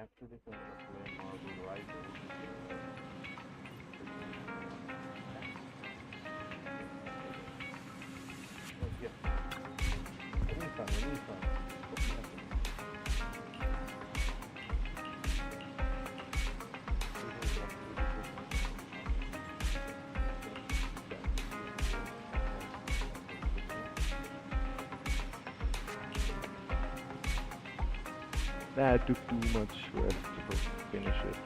After this, I'm gonna play Marvel Rivals. Oh, yeah. Nissan. That took too much rest to finish it.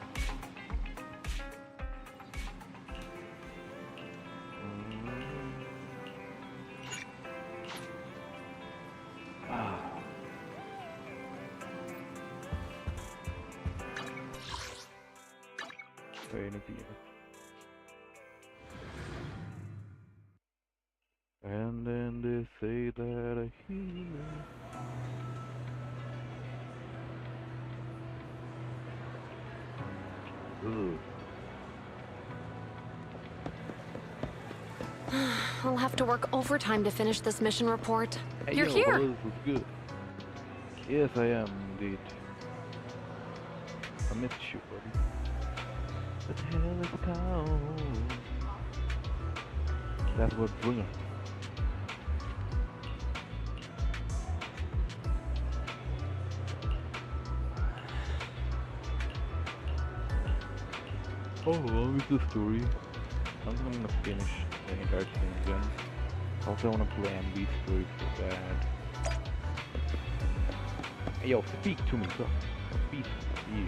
Ah. Very nice. And then they say that a human. I'll have to work overtime to finish this mission report. Hey, You're here! This is good. Yes, I am indeed. I missed you, buddy. What the hell is town? That's what Bringer. How long is the story? I think I'm gonna finish the entire thing again. Also, I wanna play MB story so bad. Hey, yo, speak to me, bro. Speak to you.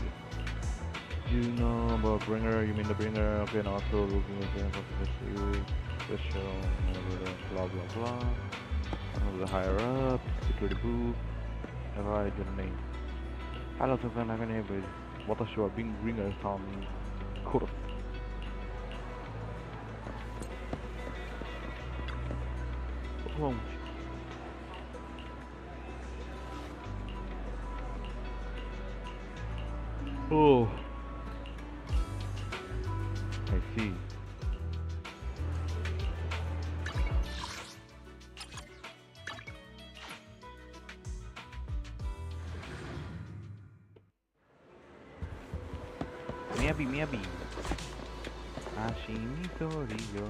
You know about Bringer? You mean the Bringer? Okay, and also looking at the history, special, blah blah blah. The higher up, security booth. Have I got a name? Hello, so can I can have it? What a show, being Bringer sound. Cool. Wrong. Oh, I see. Miyabi. Hashimi tori yo,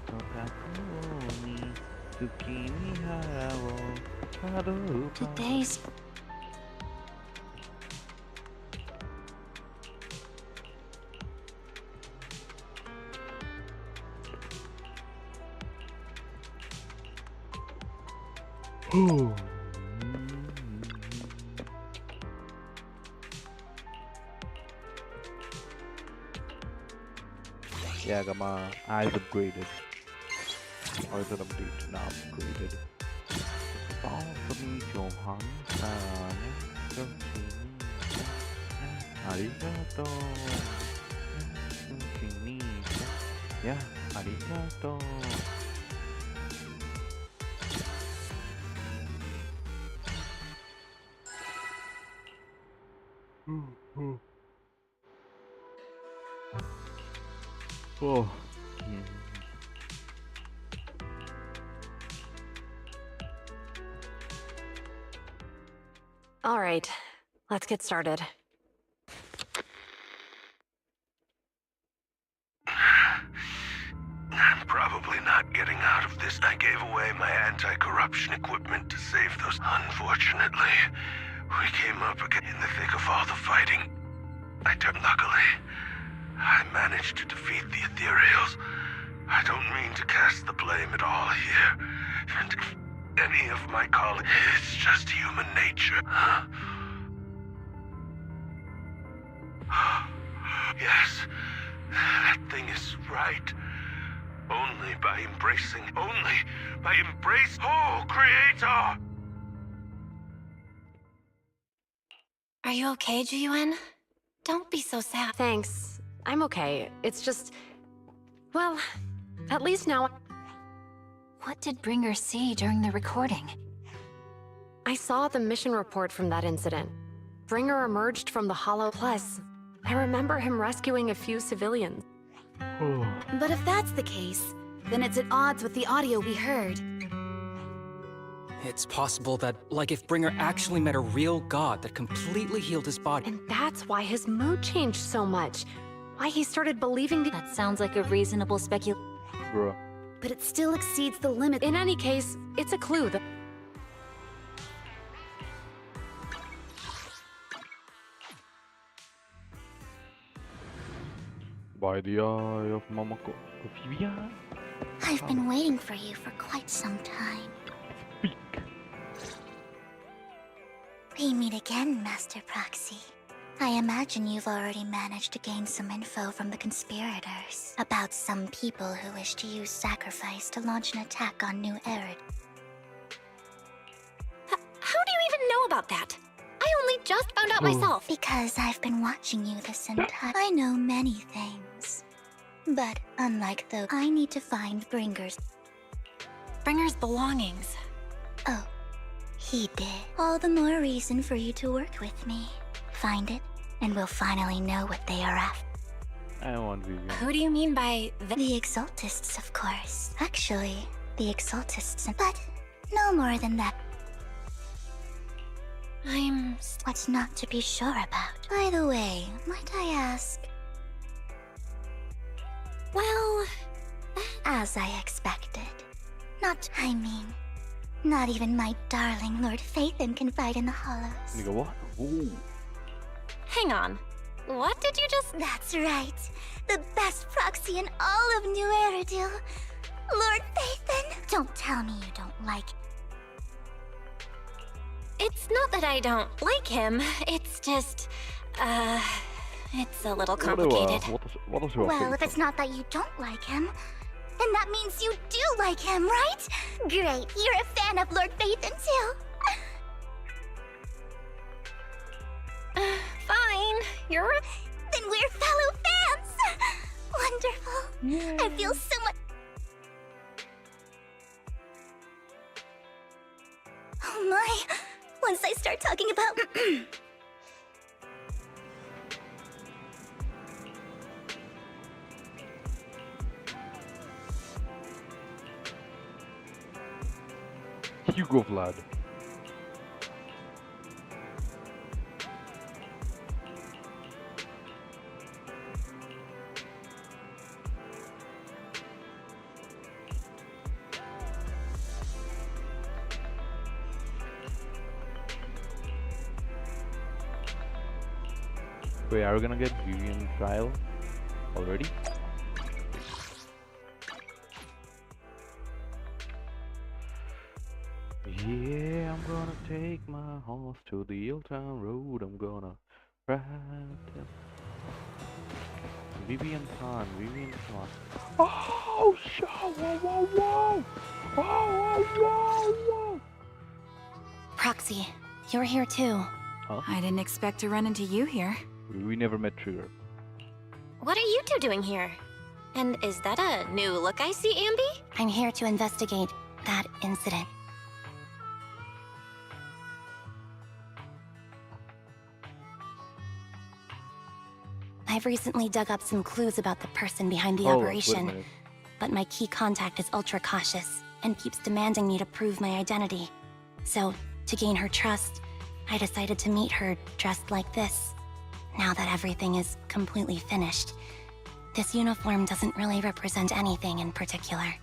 tokaku ni tsuki ni hara wo haru. Today's... Oh. Yeah, I got my eyes upgraded. Or is it updated? Now upgraded. Arigato. Yeah, arigato. Oh. All right, let's get started. I'm probably not getting out of this. I gave away my anti-corruption equipment to save those. Unfortunately, we came up again in the thick of all the fighting. Luckily, I managed to defeat the Ethereals. I don't mean to cast the blame at all here. And if any of my colleagues, it's just human nature. Yes, that thing is right. Only by embracing, oh, Creator! Are you okay, Jiyuan? Don't be so sad. Thanks. I'm okay. It's just... Well, at least now... What did Bringer see during the recording? I saw the mission report from that incident. Bringer emerged from the Hollow. Plus, I remember him rescuing a few civilians. Oh. But if that's the case, then it's at odds with the audio we heard. It's possible that, like, if Bringer actually met a real god that completely healed his body. And that's why his mood changed so much. Why he started believing the— That sounds like a reasonable speculation. Bruh. But it still exceeds the limit. In any case, it's a clue that— By the eye of Mamako. Vivian? I've been waiting for you for quite some time. Speak. We meet again, Master Proxy. I imagine you've already managed to gain some info from the conspirators about some people who wish to use sacrifice to launch an attack on New Erid. How do you even know about that? I only just found out myself. Because I've been watching you this entire— I know many things. But unlike those, I need to find Bringer's— Bringer's belongings. Oh, he did. All the more reason for you to work with me. Find it, and we'll finally know what they are after. I want Vivian. Who do you mean by The Exaltists, of course. Actually, the Exaltists, but no more than that. I'm... What's not to be sure about? By the way, might I ask? Well... As I expected. Not even my darling Lord Phaethon can fight in the Hollows. Nigga, what? Ooh. Hang on. What did you just... That's right. The best proxy in all of New Eridil. Lord Phaethon. Don't tell me you don't like him. It's not that I don't like him. It's just... It's a little complicated. What is your Well, if opinion? it's not that you don't like him, then that means you do like him, right? Great, you're a fan of Lord Phaethon too. Fine. You're... Then we're fellow fans! Wonderful. I feel so much... Oh my! Once I start talking about... Hugo Vlad. Wait, are we gonna get Vivian trial already? Yeah, I'm gonna take my horse to the old town road. I'm gonna ride him. Vivian Khan, Vivian Khan. Oh, shit! Whoa, whoa, whoa! Whoa, whoa, whoa! Proxy, you're here too. Huh? I didn't expect to run into you here. We never met Trigger. What are you two doing here? And is that a new look I see, Ambi? I'm here to investigate that incident. I've recently dug up some clues about the person behind the Wait a operation, minute. but my key contact is ultra cautious and keeps demanding me to prove my identity. So, to gain her trust, I decided to meet her dressed like this. Now that everything is completely finished, this uniform doesn't really represent anything in particular.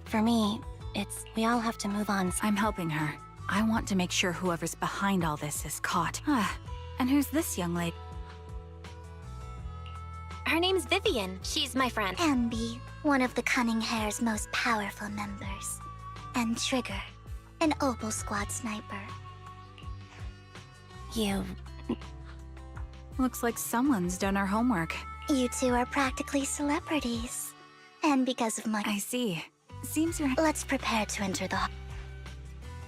For me, we all have to move on. I'm helping her. I want to make sure whoever's behind all this is caught. And who's this young lady? Her name's Vivian. She's my friend. Ambi, one of the Cunning Hair's most powerful members. And Trigger, an Opal Squad sniper. You... Looks like someone's done our homework. You two are practically celebrities. And because of my... I see. Seems you're... Let's prepare to enter the...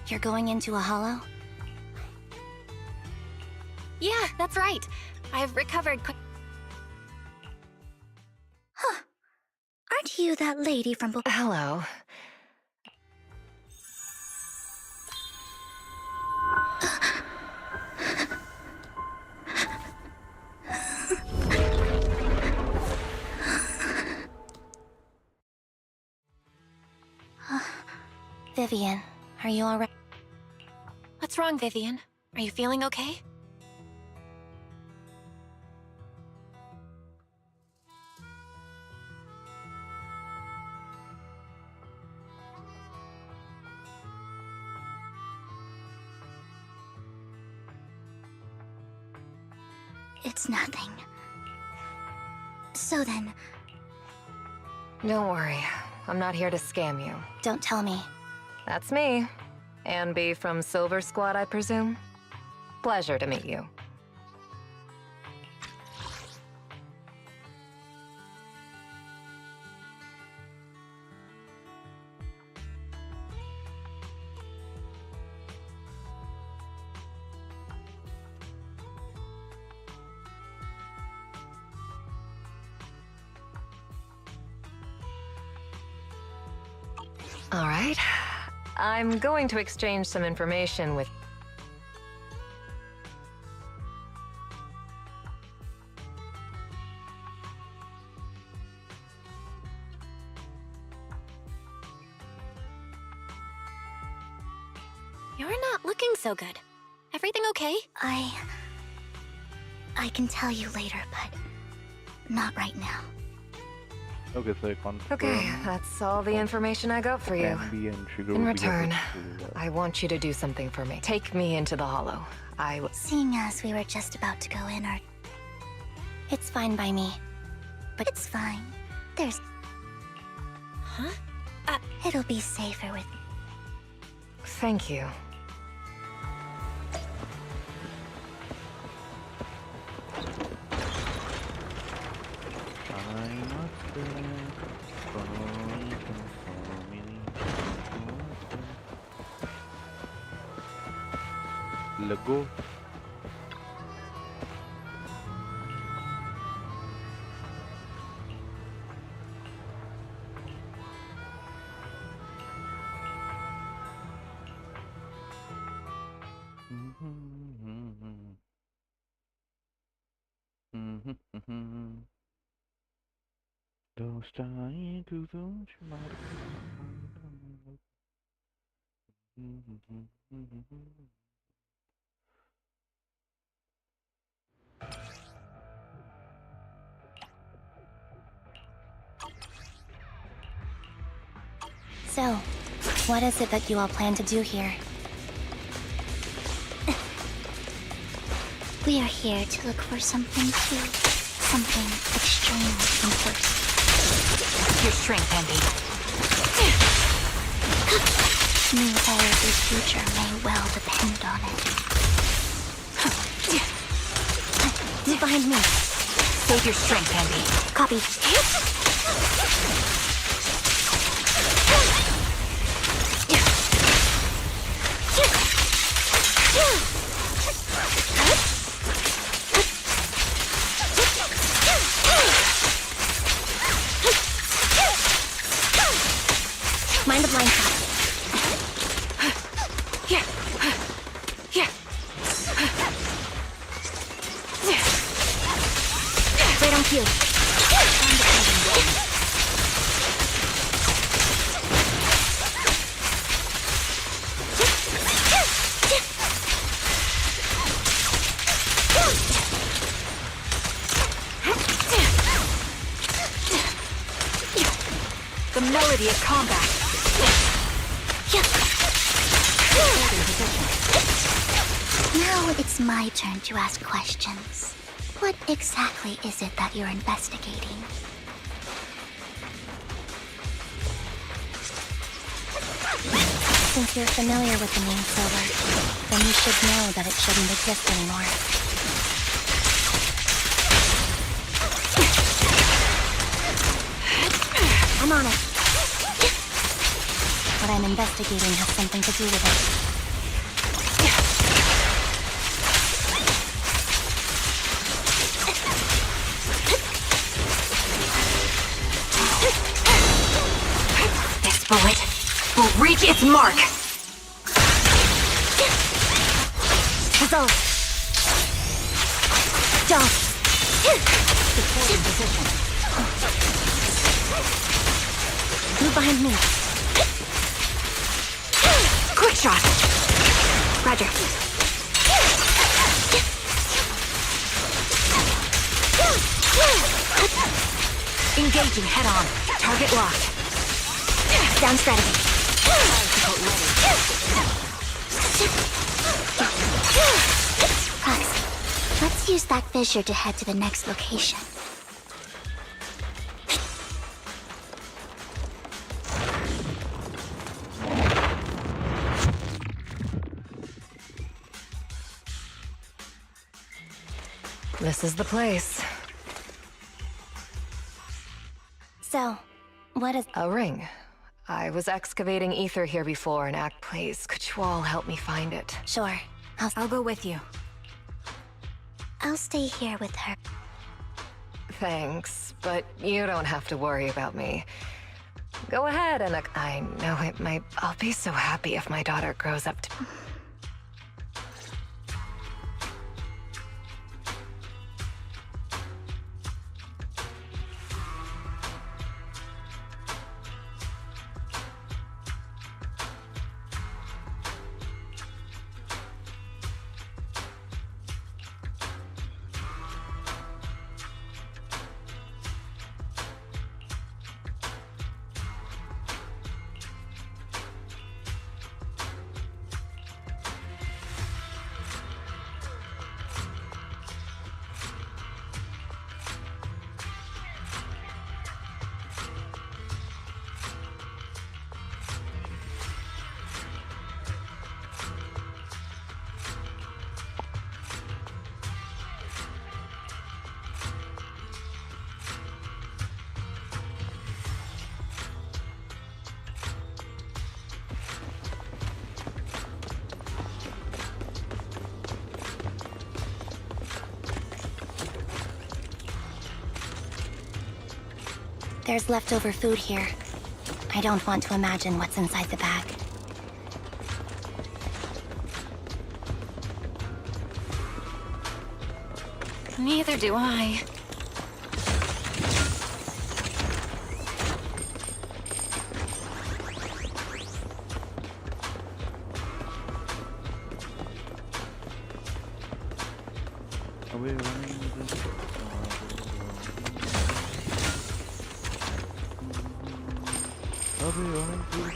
You're going into a hollow? Yeah, that's right. I've recovered quick. Huh. Aren't you that lady from... Hello. Vivian, are you alright? What's wrong, Vivian? Are you feeling okay? It's nothing. So then... Don't worry. I'm not here to scam you. Don't tell me. That's me. Ambi from Silver Squad, I presume? Pleasure to meet you. All right. I'm going to exchange some information with... You're not looking so good. Everything okay? I can tell you later, but not right now. Okay, so I confirm. Okay, that's all the information I got for you. Ambi and Trigger In will be return, able to, I want you to do something for me. Take me into the Hollow. Seeing as we were just about to go in, It's fine by me. but it's fine. There's... Huh? It'll be safer with... Thank you. Lego. Those trying to do So, what is it that you all plan to do here? We are here to look for something extremely important. Your strength, Ambi. New Heritage future may well depend on it. Move behind me. Save your strength, Ambi. Copy. Mind the blind spot. Right on cue. The melody of combat. Now it's my turn to ask questions. What exactly is it that you're investigating? Since you're familiar with the name Silver, then you should know that it shouldn't exist anymore. I'm on it. What I'm investigating has something to do with it. This bullet will reach its mark. Result. Don't. Supporting position. Move behind me. Quick shot. Roger. Engaging head on. Target locked. Down strategy. Cox, let's use that fissure to head to the next location. This is the place. So, what is... A ring. I was excavating ether here before in Act Place. Could you all help me find it? Sure. I'll go with you. I'll stay here with her. Thanks, but you don't have to worry about me. Go ahead, and I know it might... I'll be so happy if my daughter grows up to... There's leftover food here. I don't want to imagine what's inside the bag. Neither do I. Are we running this? Are we running this?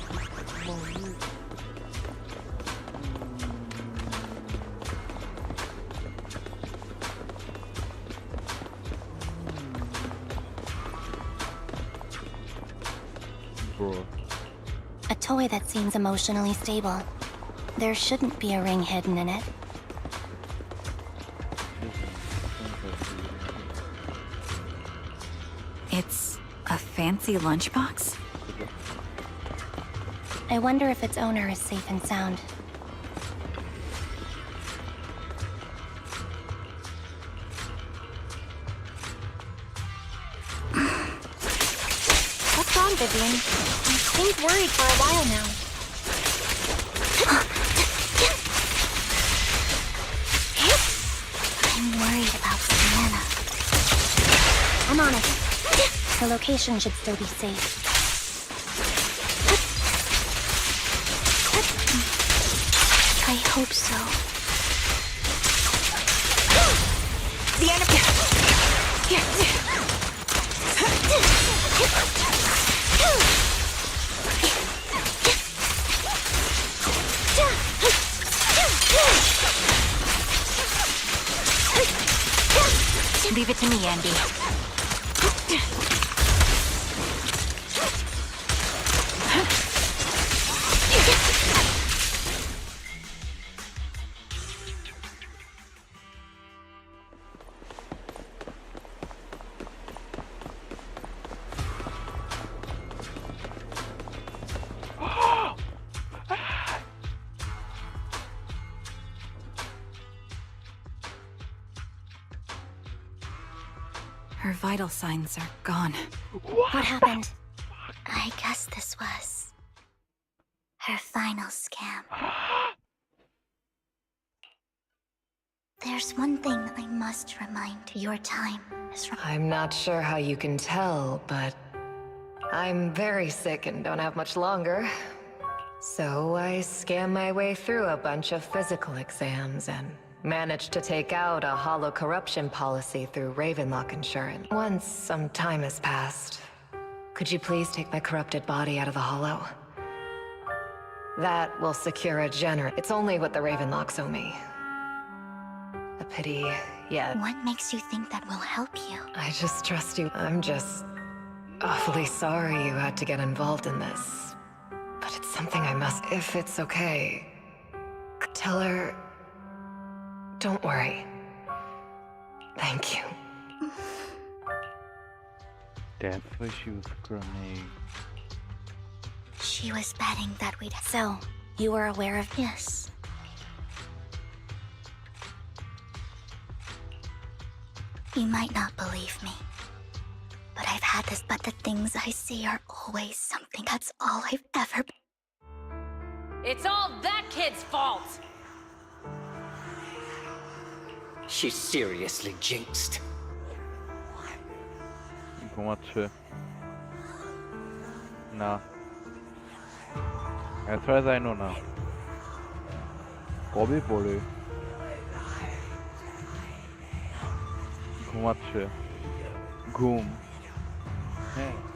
Come on, you. Bro. A toy that seems emotionally stable. There shouldn't be a ring hidden in it. It's a fancy lunchbox? I wonder if its owner is safe and sound. What's wrong, Vivian? You seemed worried for a while now. I'm worried about Sienna. I'm on it. The location should still be safe. I hope so. The enemy. Leave it to me, Andy. Her vital signs are gone. What happened? I guess this was her final scam. There's one thing I must remind you. Your time is from. I'm not sure how you can tell, but I'm very sick and don't have much longer. So I scam my way through a bunch of physical exams and managed to take out a hollow corruption policy through Ravenlock Insurance. Once some time has passed, could you please take my corrupted body out of the hollow? That will secure a it's only what the Ravenlocks owe me. A pity, yet What makes you think that will help you? I just trust you. I'm just awfully sorry you had to get involved in this. But it's something I must, if it's okay. Tell her, don't worry. Thank you. That's why she was crying. She was betting that we'd. So, you were aware of. Yes. You might not believe me, but I've had this. But the things I see are always something. That's all I've ever. It's all that kid's fault! She's seriously jinxed. Tłumaczy. Na. As far as I know now. Kobe Poli. Tłumaczy. Gum. Hey.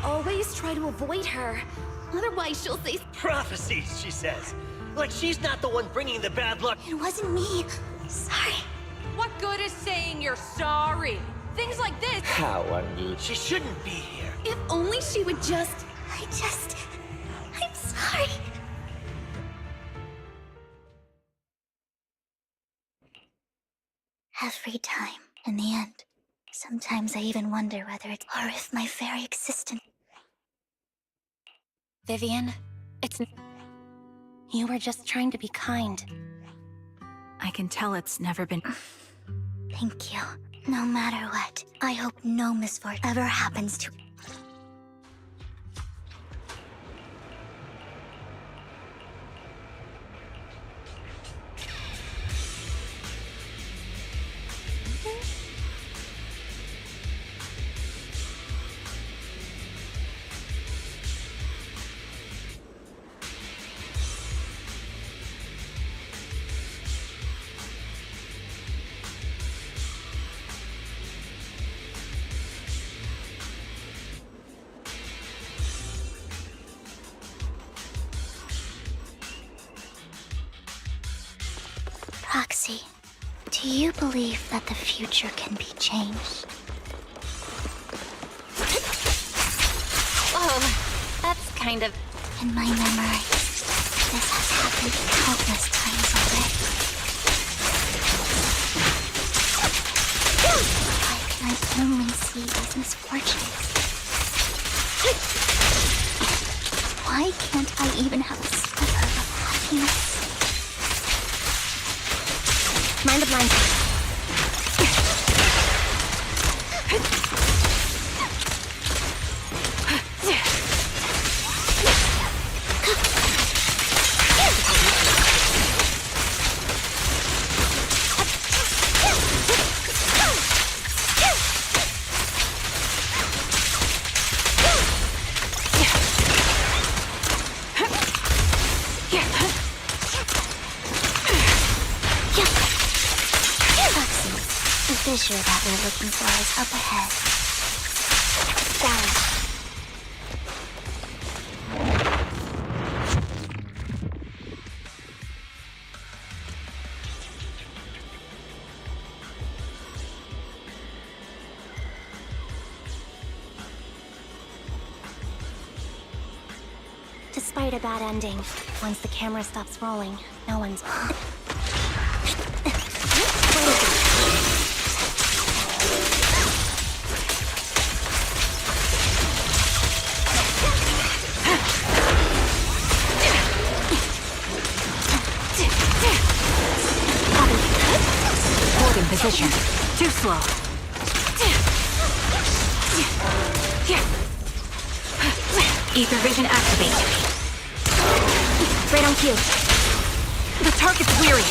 always try to avoid her. Otherwise, she'll say... Prophecies, she says. Like she's not the one bringing the bad luck. It wasn't me. Sorry. What good is saying you're sorry? Things like this... How unusual. She shouldn't be here. If only she would just... I'm sorry. Every time, in the end. Sometimes I even wonder whether it's... or if my very existence... Vivian, it's... You were just trying to be kind. I can tell it's never been... Thank you. No matter what, I hope no misfortune ever happens to... Proxy, do you believe that the future can be changed? Oh, that's kind of... In my memory, this has happened countless times already. Why can I only see these misfortunes? Why can't I even have a sliver of happiness? Mind the blind side. The fissure that we're looking for is up ahead. Down. Despite a bad ending, once the camera stops rolling, no one's... Hold in position. Too slow. Ether vision activate. Right on cue. The target's weary.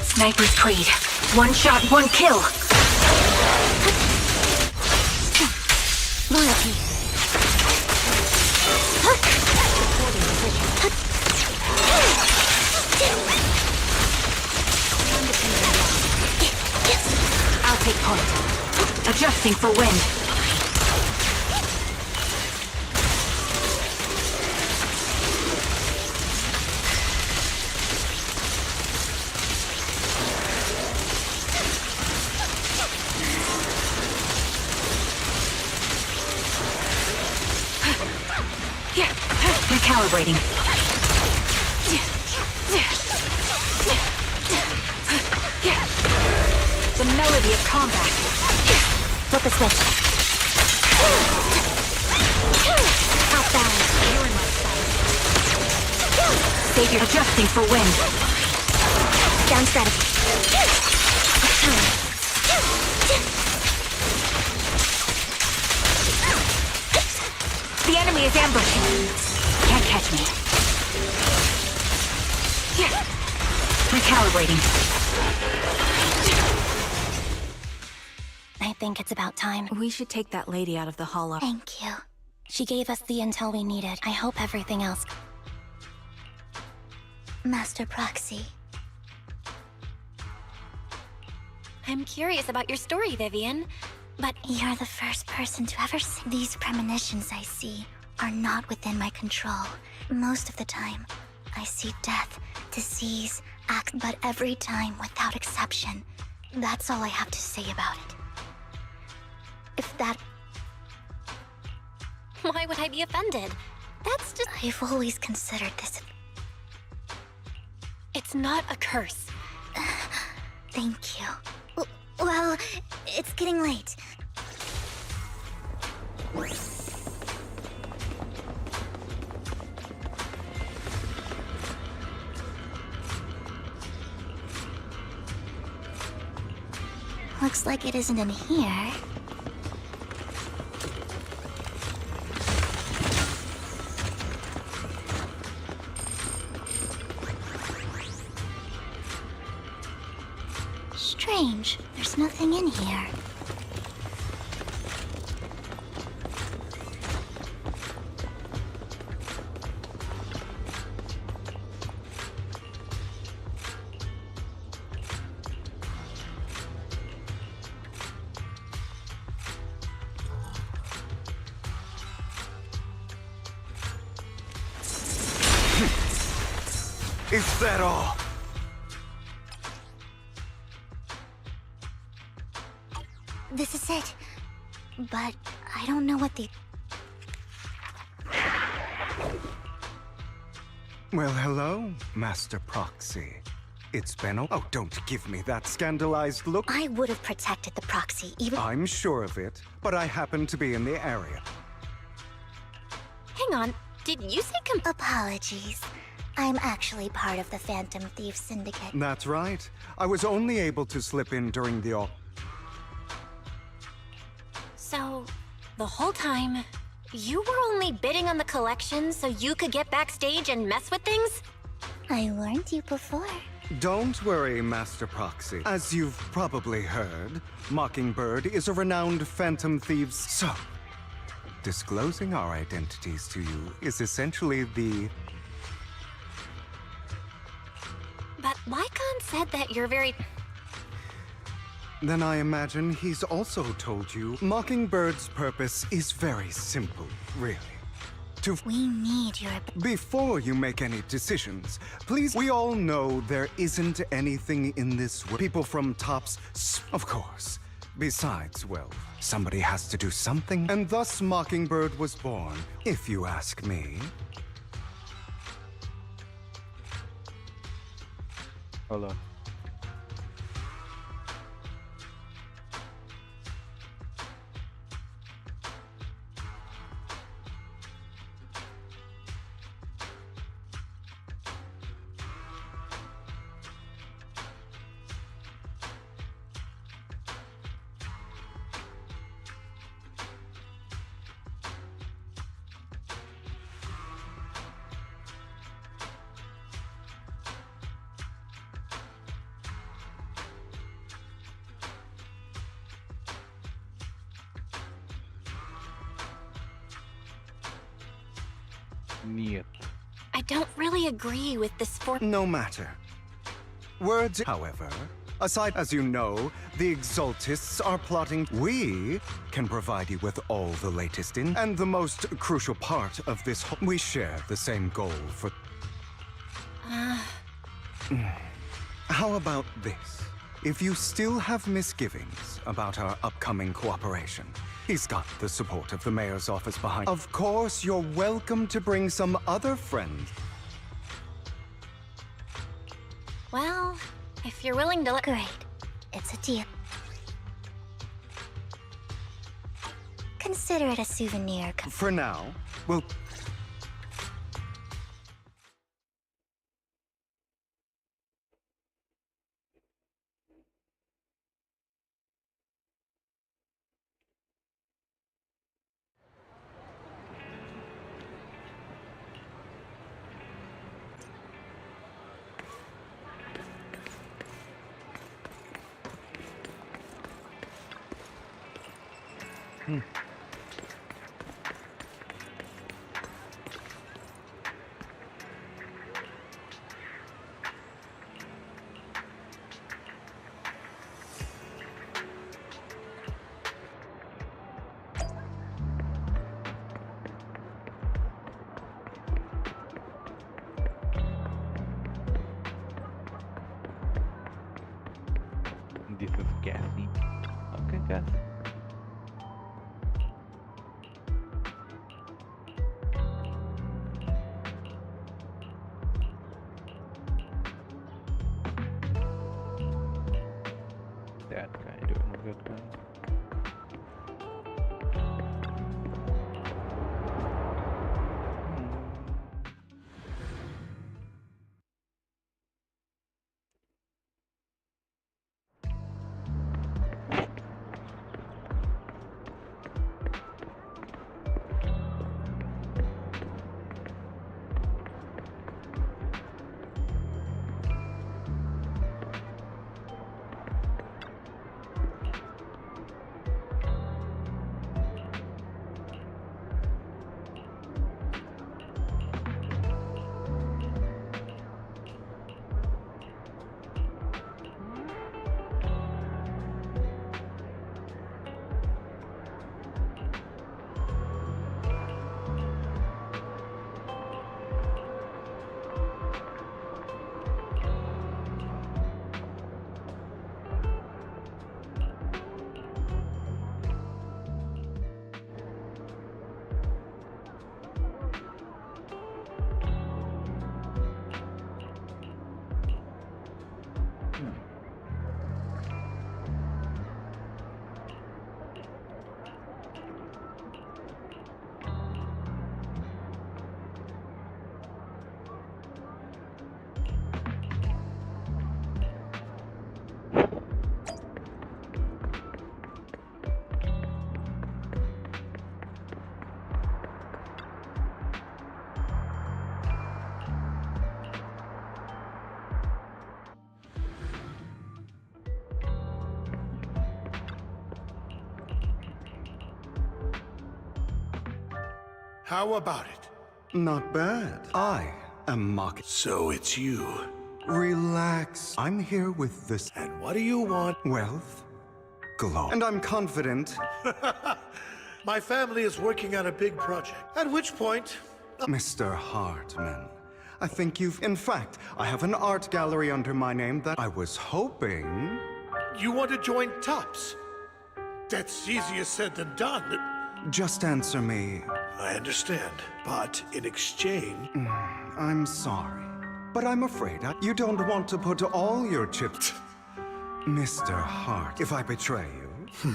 Sniper's Creed. One shot, one kill. Loyalty. I'll take point. Adjusting for wind. Recalibrating. The melody of combat. Flip the switch. Out balance. You're in my sight. Savior adjusting for wind. Down strategy. The enemy is ambushing. Can't catch me. Recalibrating. I think it's about time. We should take that lady out of the hollow. Thank you. She gave us the intel we needed. I hope everything else... Master Proxy. I'm curious about your story, Vivian. But you're the first person to ever see. These premonitions I see are not within my control. Most of the time, I see death, disease, but every time, without exception. That's all I have to say about it. If that... Why would I be offended? That's just... I've always considered this... It's not a curse. Thank you. Well, it's getting late. Looks like it isn't in here. Strange. There's nothing in here. Is that all? This is it. But I don't know what the... Well, hello, Master Proxy. It's been a... Oh, don't give me that scandalized look. I would have protected the proxy, even... I'm sure of it, but I happen to be in the area. Hang on, did you say Apologies. I'm actually part of the Phantom Thief Syndicate. That's right. I was only able to slip in during the... So, the whole time, you were only bidding on the collection so you could get backstage and mess with things? I warned you before. Don't worry, Master Proxy. As you've probably heard, Mockingbird is a renowned Phantom Thieves... So, disclosing our identities to you is essentially the... But Lycon said that you're very... Then I imagine he's also told you Mockingbird's purpose is very simple, really. We need your... Before you make any decisions, please... We all know there isn't anything in this world. People from Tops... Of course. Besides, well, somebody has to do something. And thus Mockingbird was born, if you ask me. Hold on. Niet. I don't really agree with this No matter. Words, however, aside, as you know, the Exaltists are plotting. We can provide you with all the latest in, and the most crucial part of this we share the same goal for... How about this? If you still have misgivings about our upcoming cooperation, he's got the support of the mayor's office behind. Of course, you're welcome to bring some other friends. Well, if you're willing to... Great. It's a deal. Consider it a souvenir. For now, we'll... guess. That guy doing a good thing. How about it? Not bad. I am Maki. So it's you. Relax. I'm here with this. And what do you want? Wealth. Glow. And I'm confident. My family is working on a big project. At which point... Mr. Hartman, I think you've... In fact, I have an art gallery under my name that I was hoping... You want to join Tops? That's easier said than done. Just answer me. I understand, but in exchange... I'm sorry, but I'm afraid you don't want to put all your chips... Mr. Hart, if I betray you...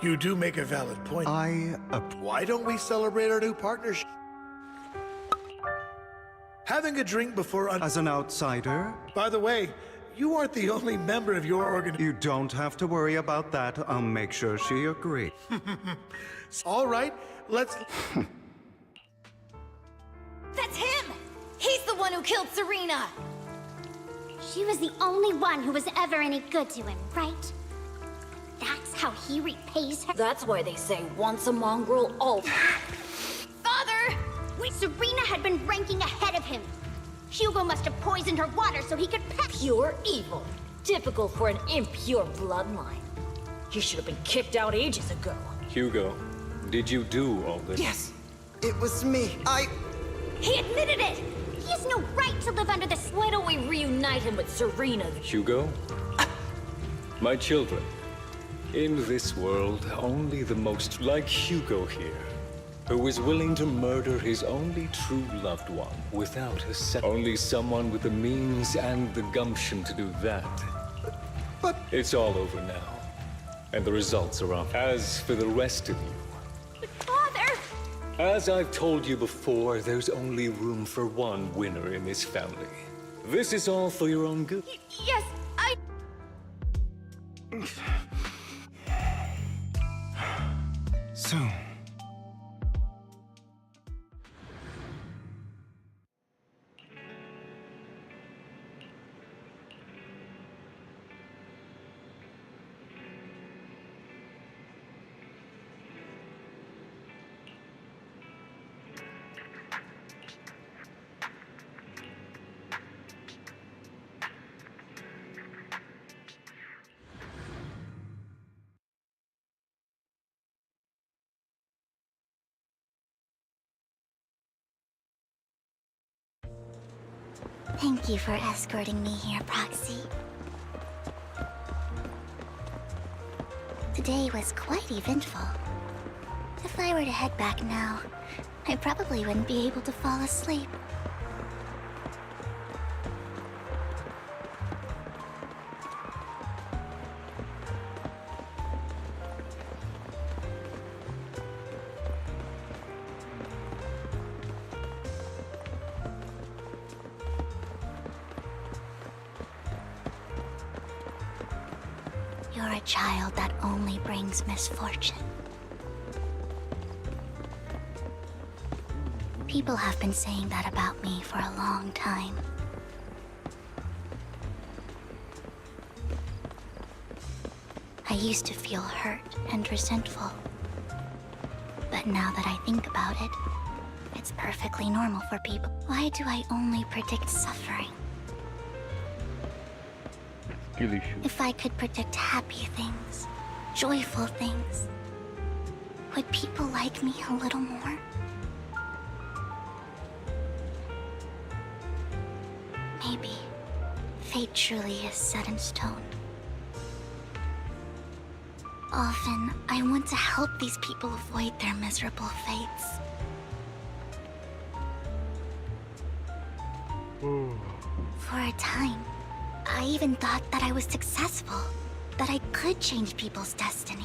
You do make a valid point. Why don't we celebrate our new partnership? Having a drink before... As an outsider? By the way, you aren't the only member of your organization. You don't have to worry about that. I'll make sure she agrees. All right, let's... That's him! He's the one who killed Serena! She was the only one who was ever any good to him, right? That's how he repays her? That's why they say once a mongrel, always. Father! Serena had been ranking ahead of him. Hugo must have poisoned her water so he could Pure evil. Typical for an impure bloodline. He should have been kicked out ages ago. Hugo, did you do all this? Yes, it was me. He admitted it! He has no right to live under this. Why don't we reunite him with Serena? Hugo? My children, in this world, only the most like Hugo here, who is willing to murder his only true loved one without a second. Only someone with the means and the gumption to do that. But... It's all over now, and the results are off. As for the rest of you... Father! As I've told you before, there's only room for one winner in this family. This is all for your own good. Yes, Soon. Thank you for escorting me here, Proxy. Today was quite eventful. If I were to head back now, I probably wouldn't be able to fall asleep. You're a child that only brings misfortune. People have been saying that about me for a long time. I used to feel hurt and resentful. But now that I think about it, it's perfectly normal for people. Why do I only predict suffering? Skill issue. If I could predict happy things, joyful things, would people like me a little more? Maybe fate truly is set in stone. Often, I want to help these people avoid their miserable fates. For a time, I even thought that I was successful, that I could change people's destiny.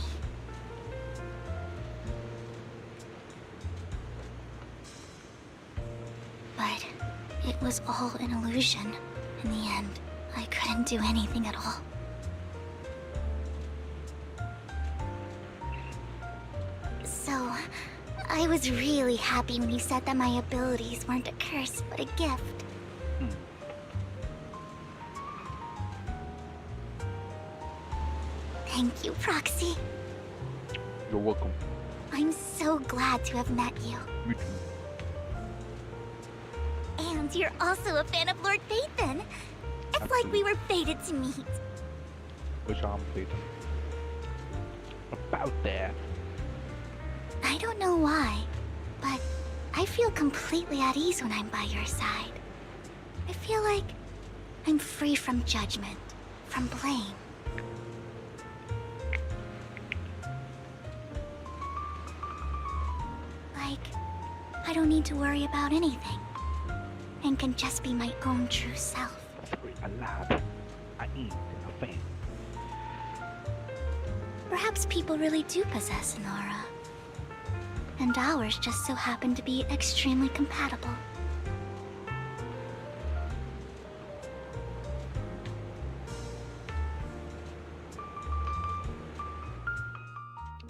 But it was all an illusion. In the end, I couldn't do anything at all. So, I was really happy when you said that my abilities weren't a curse, but a gift. Thank you, Proxy. You're welcome. I'm so glad to have met you. Me too. And you're also a fan of Lord Phaethon. It's like we were fated to meet. Which I'm Phaethon. About that. I don't know why, but I feel completely at ease when I'm by your side. I feel like I'm free from judgment, from blame. Like, I don't need to worry about anything, and can just be my own true self. Alive. I ain't a fan. Perhaps people really do possess an aura. And ours just so happen to be extremely compatible.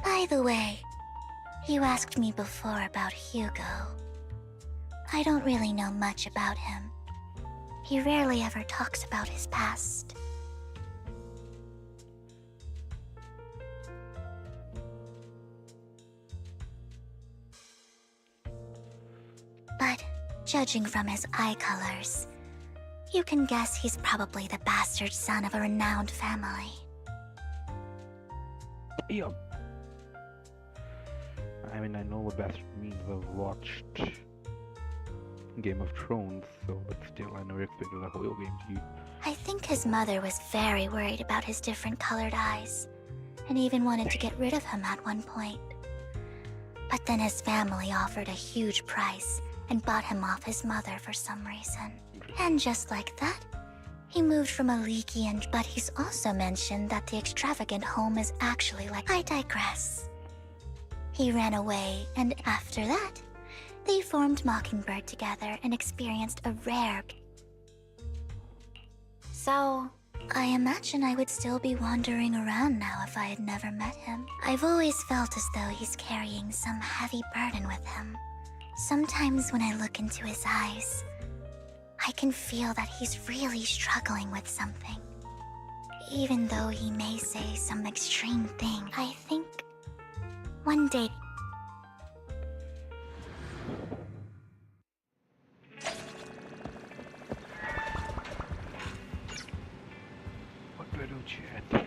By the way, you asked me before about Hugo. I don't really know much about him. He rarely ever talks about his past. But judging from his eye colors, you can guess he's probably the bastard son of a renowned family. Yeah. I mean, I know what bastard means. I've watched Game of Thrones, but still, I never expected a whole game to you. I think his mother was very worried about his different colored eyes, and even wanted to get rid of him at one point. But then his family offered a huge price and bought him off his mother for some reason. And just like that, he moved from a leaky but he's also mentioned that the extravagant home is actually like... I digress. He ran away, and after that, they formed Mockingbird together and experienced a rare... So, I imagine I would still be wandering around now if I had never met him. I've always felt as though he's carrying some heavy burden with him. Sometimes when I look into his eyes, I can feel that he's really struggling with something. Even though he may say some extreme thing, I think one day... What do I do, chat?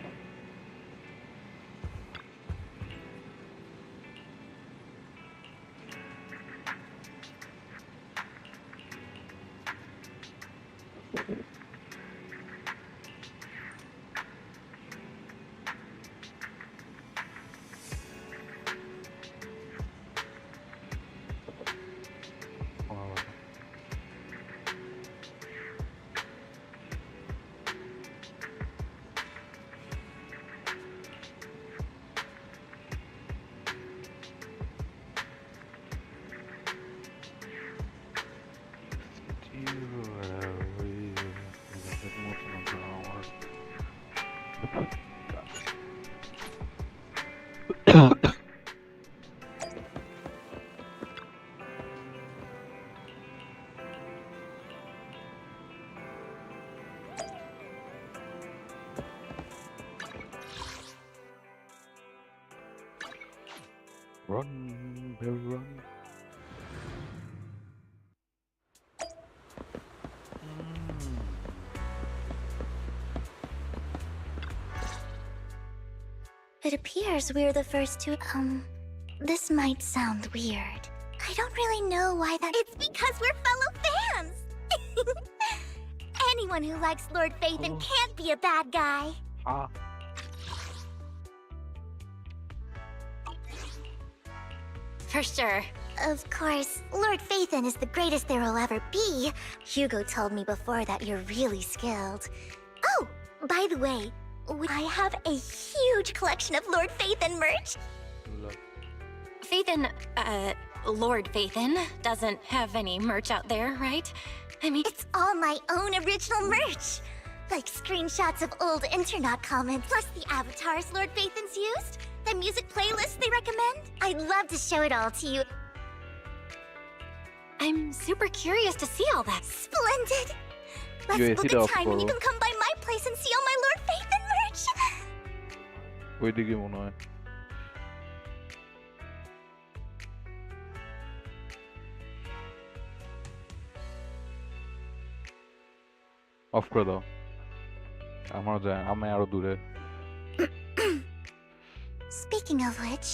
Run, Barry, run. It appears we're the first to, this might sound weird. I don't really know why that— It's because we're fellow fans! Anyone who likes Lord Phaethon can't be a bad guy. Ah. For sure. Of course, Lord Phaethon is the greatest there will ever be. Hugo told me before that you're really skilled. Oh, by the way, I have a huge collection of Lord Phaethon merch. Phaethon, Lord Phaethon doesn't have any merch out there, right? I mean— It's all my own original merch! Like screenshots of old Internet comments, plus the avatars Lord Phaethon's used, the music playlists they recommend. I'd love to show it all to you. I'm super curious to see all that. Splendid! Let's You book hit a off, time when you bro. can come by my place and see all my Lord Phaethon merch! ওইদিকে মনে হয় of করে দাও আমার যায় আমি আরো দূরে Speaking of which,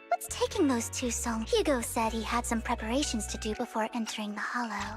what's taking those two so long? Hugo said he had some preparations to do before entering the Hollow.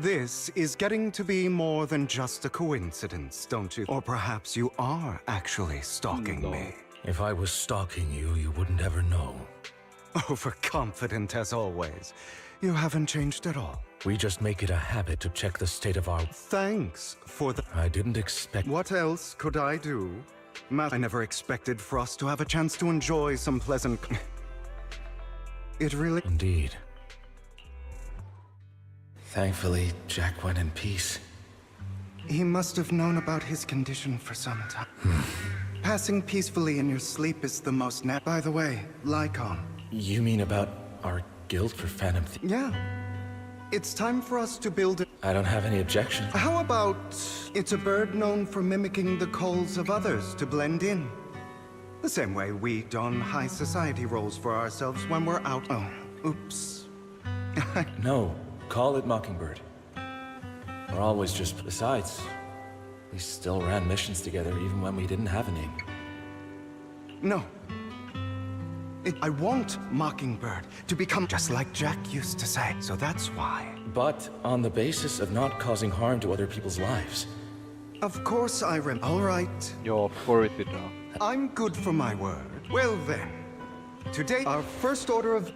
This is getting to be more than just a coincidence, don't you? Or perhaps you are actually stalking me. If I was stalking you, you wouldn't ever know. Overconfident as always. You haven't changed at all. We just make it a habit to check the state of our... Thanks for the... I didn't expect... What else could I do? I never expected Frost to have a chance to enjoy some pleasant... It really... Indeed. Thankfully, Jack went in peace. He must have known about his condition for some time. Passing peacefully in your sleep is the most By the way, Lycon. You mean about our guild for Phantom Yeah. It's time for us to build it. I don't have any objection. How about... It's a bird known for mimicking the calls of others to blend in. The same way we don high society roles for ourselves when we're out... Oh, oops. No, call it Mockingbird. We're always just... Besides, we still ran missions together even when we didn't have a name. No. I want Mockingbird to become just like Jack used to say, so that's why. But on the basis of not causing harm to other people's lives. Of course I All right. You're for it now. I'm good for my word. Well then, today our first order of...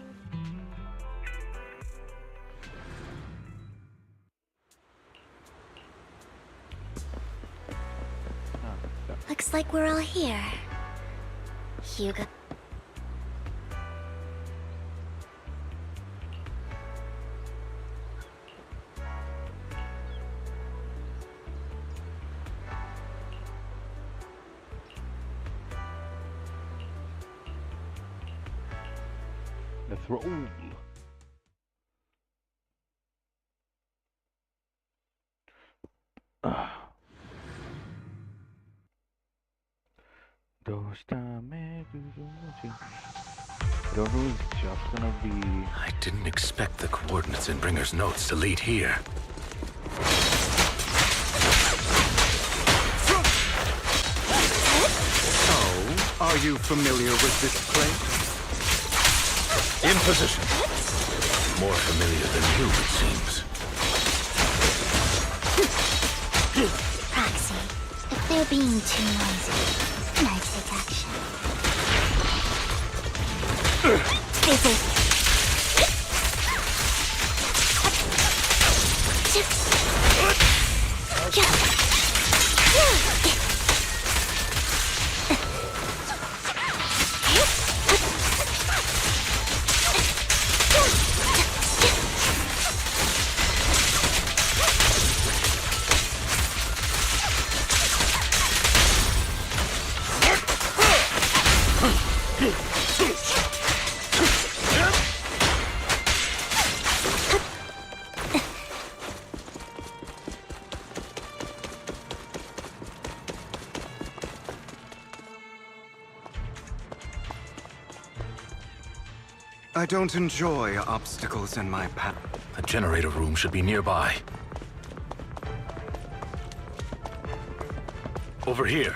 Looks like we're all here. Hugo. Let's roll. I don't know, it's just gonna be... I didn't expect the coordinates in Bringer's notes to lead here. you familiar with this place? In position. More familiar than you, it seems. Proxy, if they're being too noisy, can I take action? Busy. I don't enjoy obstacles in my path. The generator room should be nearby. Over here.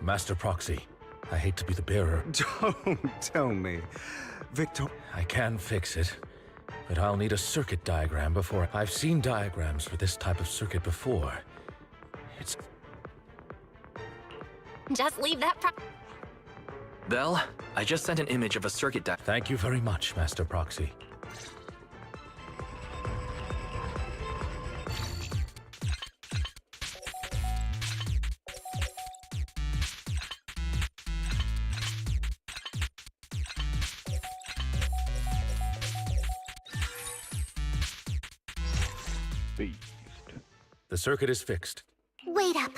Master Proxy, I hate to be the bearer. Don't tell me. Victor... I can fix it, but I'll need a circuit diagram before... I've seen diagrams for this type of circuit before. It's... Just leave that Bell, I just sent an image of a circuit Thank you very much, Master Proxy. Beast. The circuit is fixed. Wait up.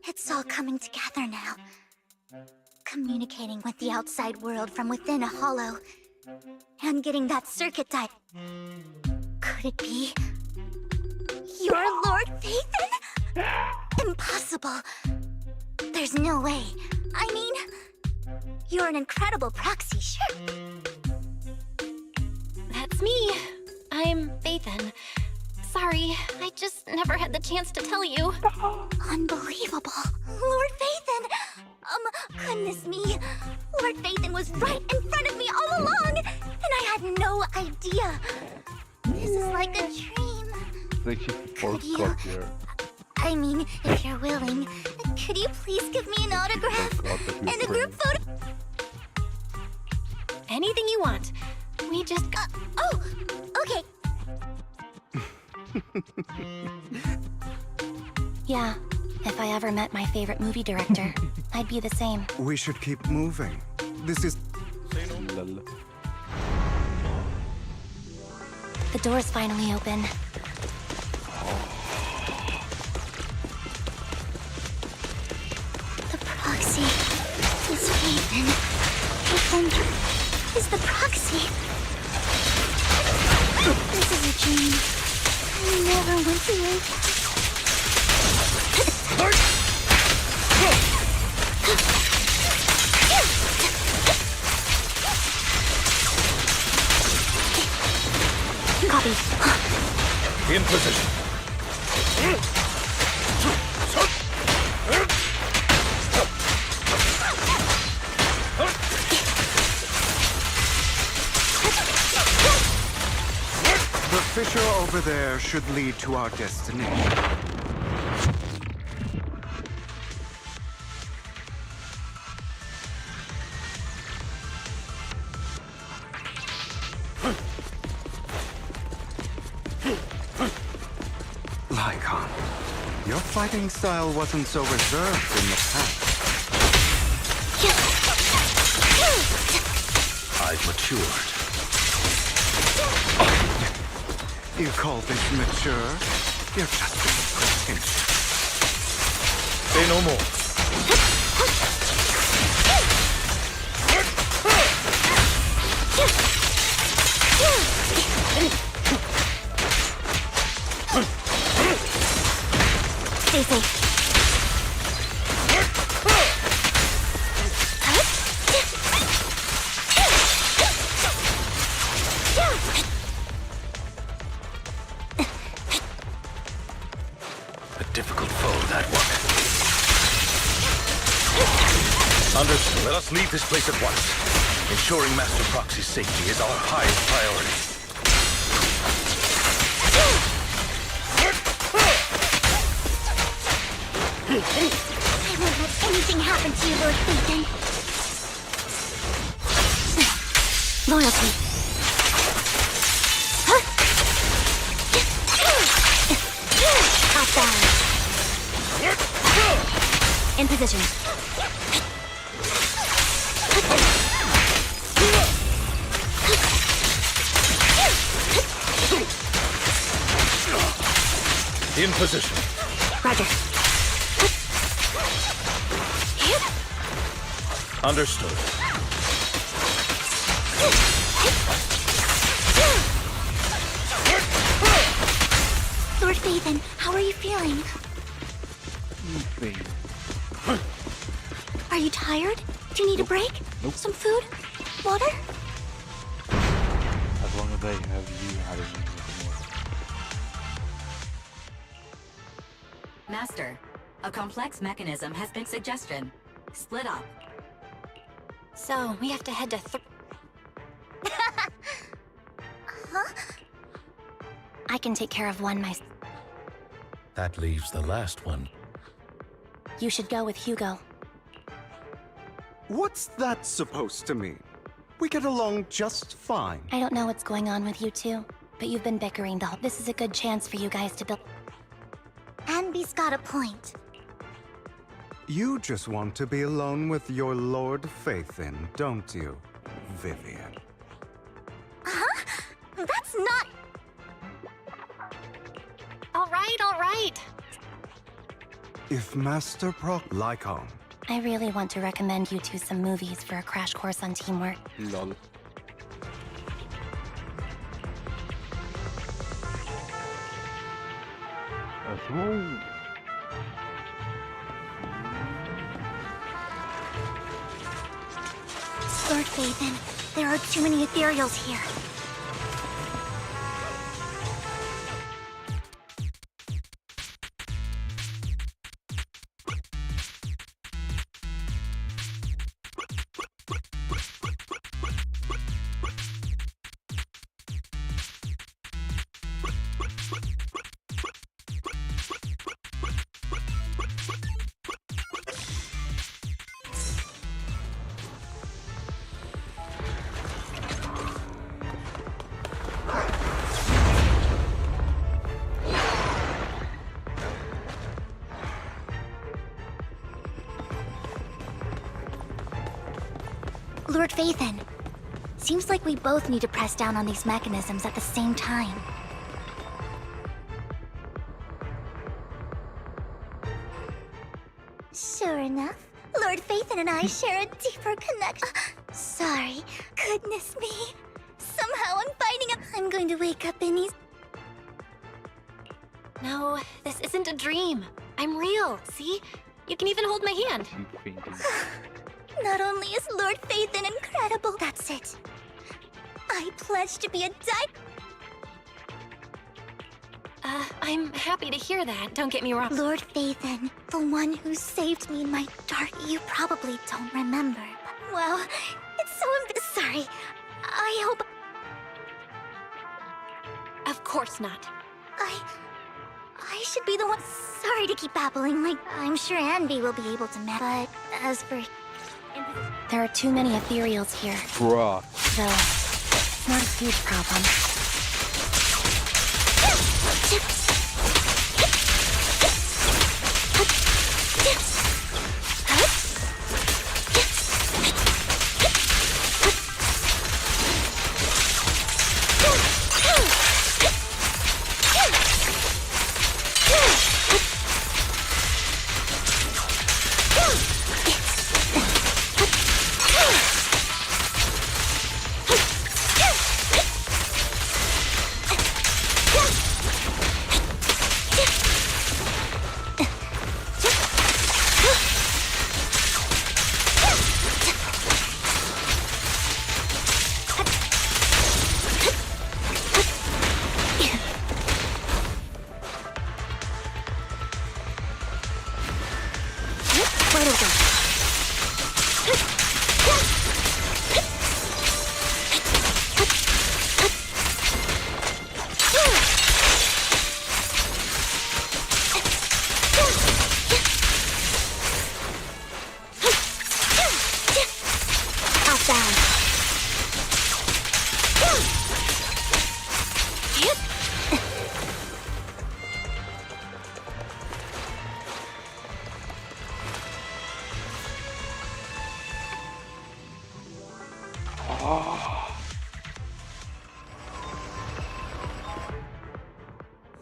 It's all coming together now. Communicating with the outside world from within a hollow. And getting that circuit Could it be... You're Lord Phaethon? Impossible. There's no way. I mean... You're an incredible proxy, sure. That's me. I'm Phaethon. Sorry, I just never had the chance to tell you. Unbelievable. Lord Phaethon! Goodness me. Lord Phaethon was right in front of me all along, and I had no idea. This is like a dream. Like she's postcard here. I mean, if you're willing, could you please give me an autograph and a group photo? Anything you want. We just got... Oh! Okay. Yeah, if I ever met my favorite movie director, I'd be the same. We should keep moving. This is... The door's finally open. The proxy is Phaethon. Phaethon is the proxy. This is a dream. I never went to it. Copy. In position. The fissure over there should lead to our destination. Lycon, your fighting style wasn't so reserved in the past. I've matured. You call this mature? You're just being pretentious. Say no more. Stay safe. A difficult foe, that one. Understood. Let us leave this place at once. Ensuring Master Proxy's safety is our highest priority. I won't let anything happen to you, Lord Ethan. Loyalty. Top down. In position. In position. Roger. Understood. Lord Phaethon, how are you feeling? Are you tired? Do you need a break? Nope. Some food? Water? As long as I have you having me. Master, a complex mechanism has been suggested. Split up. So, we have to head to Huh? I can take care of one myself. That leaves the last one. You should go with Hugo. What's that supposed to mean? We get along just fine. I don't know what's going on with you two, but you've been bickering the whole— This is a good chance for you guys to build— Anby's got a point. You just want to be alone with your Lord Phaethon, don't you, Vivian? Huh? That's not... All right. If Master Lycon. I really want to recommend you two some movies for a crash course on teamwork. Lol. Let's roll. Lord Phaethon, there are too many ethereals here. Lord Phaethon, seems like we both need to press down on these mechanisms at the same time. Sure enough, Lord Phaethon and I share a deeper connection. Sorry, goodness me. Somehow I'm finding up. I'm going to wake up in these. No, this isn't a dream. I'm real, see? You can even hold my hand. Not only is Lord Phaethon incredible, that's it. I pledge to be a I'm happy to hear that, don't get me wrong. Lord Phaethon, the one who saved me in my dark... You probably don't remember, but... Well, it's so... Sorry. I hope... Of course not. I should be the one... Sorry to keep babbling, like, I'm sure Anby will be able to but as for... There are too many ethereals here. Bruh. Though, it's not a huge problem.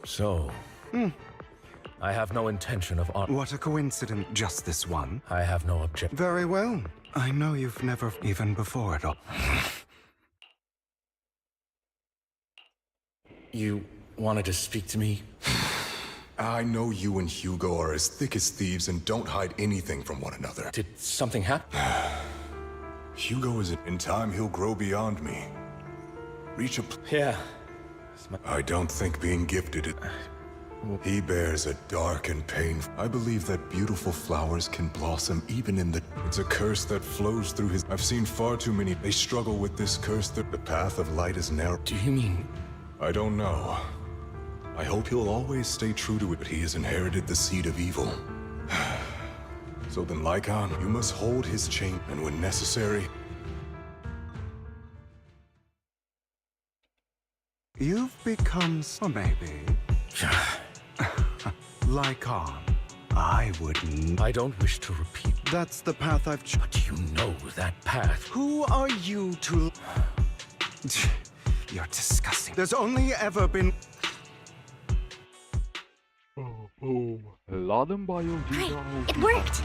So... I have no intention of What a coincidence. Just this one? I have no objection. Very well. I know you've never even before it all. You wanted to speak to me? I know you and Hugo are as thick as thieves and don't hide anything from one another. Did something happen? Hugo is... In time, he'll grow beyond me. Reach a... Yeah. I don't think being gifted... He bears a dark and painful... I believe that beautiful flowers can blossom even in the... It's a curse that flows through his... I've seen far too many... They struggle with this curse. The path of light is narrow. Do you mean... I don't know. I hope he'll always stay true to it, but he has inherited the seed of evil. So then, Lycon, you must hold his chain, and when necessary... You've become... Or maybe... Lycon. I wouldn't... I don't wish to repeat. That's the path I've But you know that path. Who are you to... You're disgusting. There's only ever been... Boom. Laden bio. Great, it worked!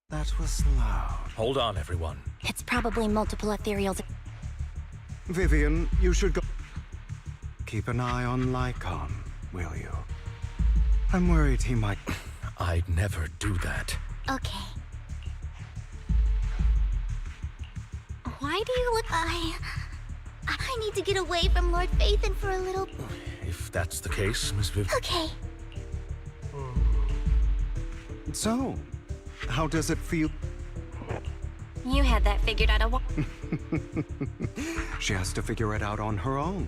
That was loud. Hold on, everyone. It's probably multiple ethereals. Vivian, you should go... Keep an eye on Lycon, will you? I'm worried he might... I'd never do that. Okay. Why do you look... I need to get away from Lord Phaethon for a little... If that's the case, Miss Viv... Okay. So, how does it feel? You had that figured out a while. She has to figure it out on her own.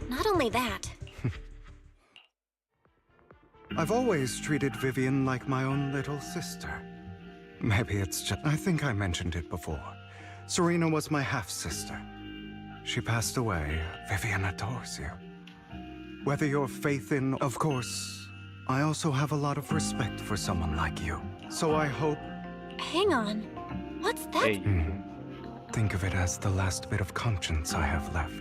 Not only that. I've always treated Vivian like my own little sister. Maybe it's just... I think I mentioned it before. Serena was my half-sister. She passed away. Vivian adores you. Whether your faith in... Of course, I also have a lot of respect for someone like you. So I hope... Hang on. What's that? Hey. Think of it as the last bit of conscience I have left.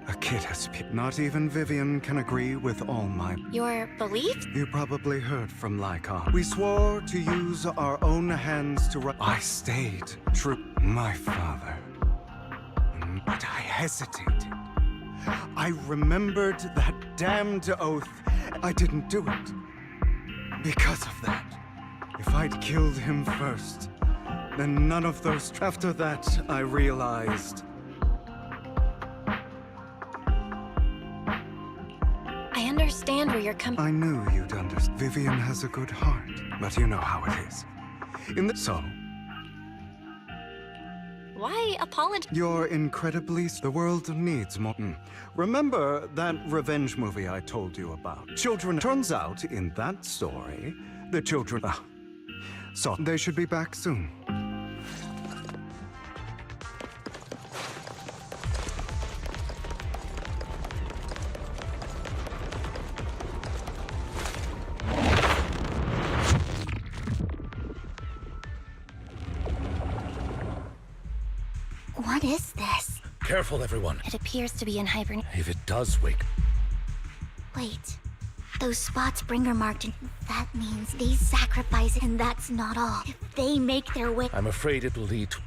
A kid has... Not even Vivian can agree with all my... Your beliefs? You probably heard from Lycon. We swore to use our own hands to... I stayed true. My father. But I hesitated. I remembered that damned oath. I didn't do it. Because of that. If I'd killed him first, then none of those... After that, I realized... I understand where you're coming... I knew you'd understand. Vivian has a good heart, but you know how it is. So... Why apologize? You're incredibly... The world needs more... Remember that revenge movie I told you about? Children... Turns out, in that story, the children... So, they should be back soon. What is this? Careful, everyone. It appears to be in hibernation. If it does wake... Wait. Those spots Bringer marked in... That means they sacrifice, and that's not all. If they make their way... I'm afraid it will lead to...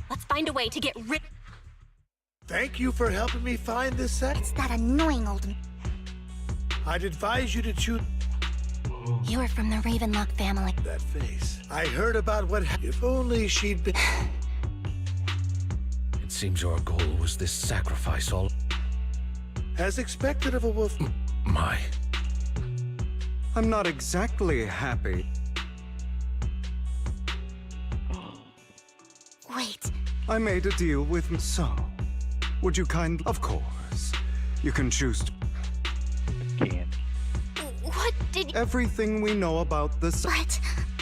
Let's find a way to get rid... Thank you for helping me find this set. It's that annoying old... I'd advise you to choose... You're from the Ravenlock family. That face. I heard about what... If only she'd been... It seems your goal was this sacrifice all... As expected of a wolf... My... I'm not exactly happy. Wait. I made a deal with... So, would you Of course. You can choose to... Again. What did... Everything we know about this... What?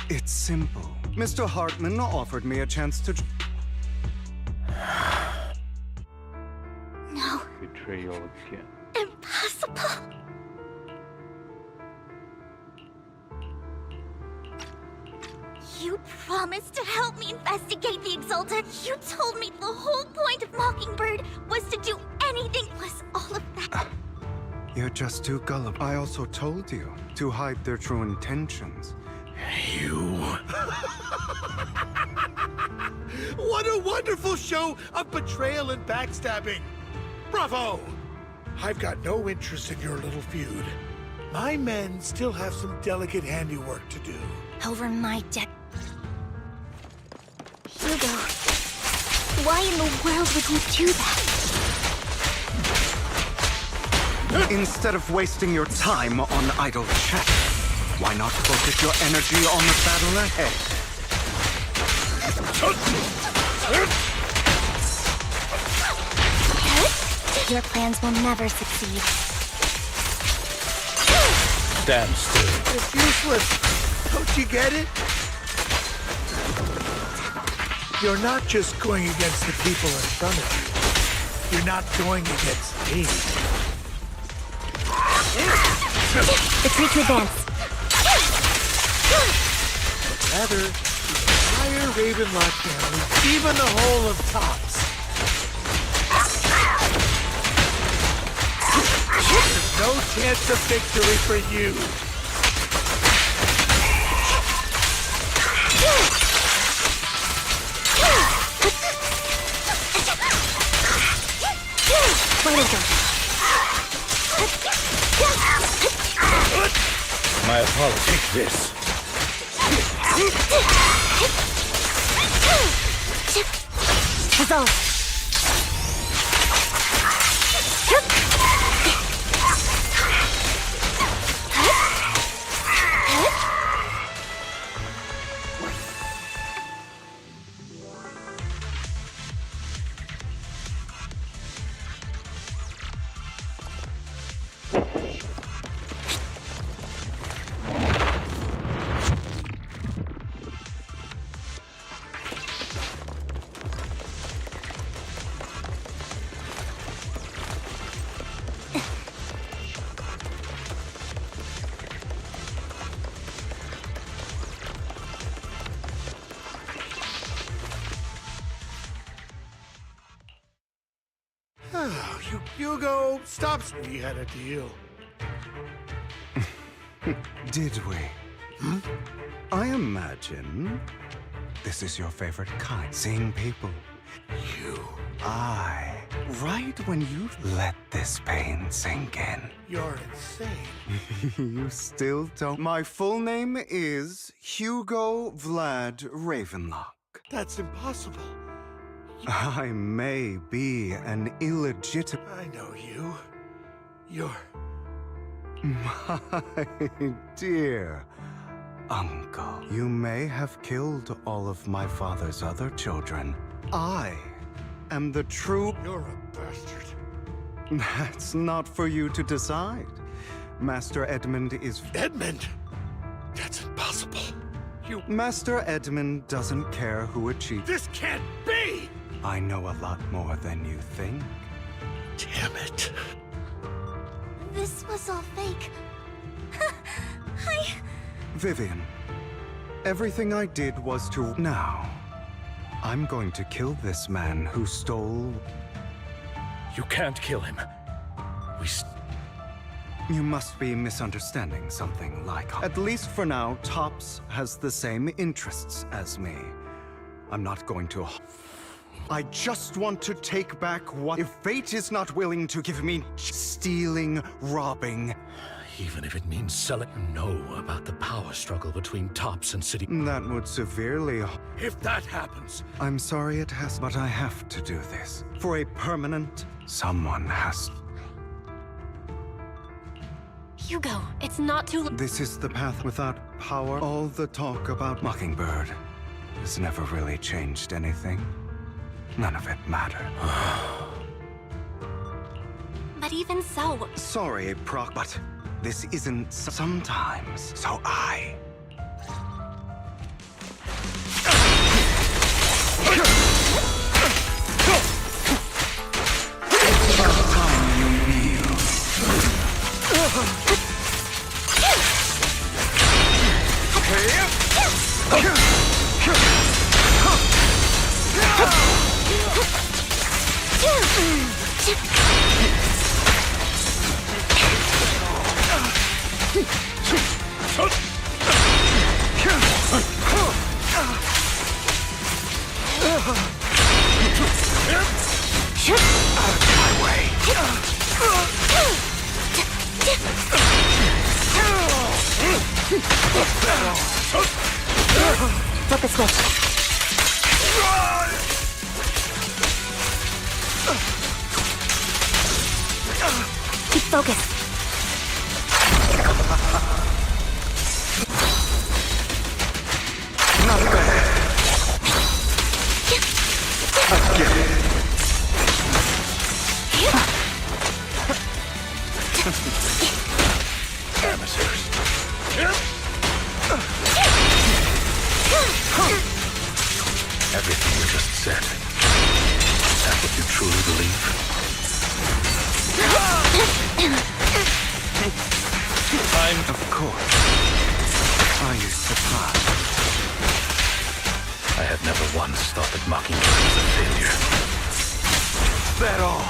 It's simple. Mr. Hartman offered me a chance to... betrayal again. Impossible. You promised to help me investigate the Exalted. You told me the whole point of Mockingbird was to do anything. Was all of that? You're just too gullible. I also told you to hide their true intentions. You. What a wonderful show of betrayal and backstabbing! Bravo! I've got no interest in your little feud. My men still have some delicate handiwork to do. Over my dead. Hugo, why in the world would you do that? Instead of wasting your time on idle chat, why not focus your energy on the battle ahead? Your plans will never succeed. Stand still. It's useless. Don't you get it? You're not just going against the people in front of you. You're not going against me. Retreat to advance. Rather, the entire Ravenlock family, even the whole of Tops. There's no chance of victory for you. My apologies. Take this. Resolve. Hugo, stop. We had a deal. Did we? I imagine this is your favorite kind. Seeing people. Right when you let this pain sink in. You're insane. You still don't. My full name is Hugo Vlad Ravenlock. That's impossible. I may be an illegitimate. I know you. You're... My dear uncle, you may have killed all of my father's other children. I am the true... You're a bastard. That's not for you to decide. Master Edmund is... Edmund? That's impossible. Master Edmund doesn't care who achieves... This can't be! I know a lot more than you think. Damn it. This was all fake. Vivian, everything I did was to... Now, I'm going to kill this man who stole... You can't kill him. You must be misunderstanding something like... At least for now, Tops has the same interests as me. I'm not going to... I just want to take back what... If fate is not willing to give me... stealing, robbing... Even if it means selling... You know about the power struggle between Tops and City... That would severely... If that happens... I'm sorry it has... But I have to do this. For a permanent... Someone has... Hugo, it's not too... This is the path without power. All the talk about Mockingbird has never really changed anything. None of it mattered. But even so... Sorry, Proc, but this isn't sometimes. So I... About time Out of my way. Flip the switch. Keep focused. Not bad. Again. Amateurs. Everything you just said. Is that what you truly believe? Of course. Are you surprised? I have never once thought that Mockingbird was a failure. That all?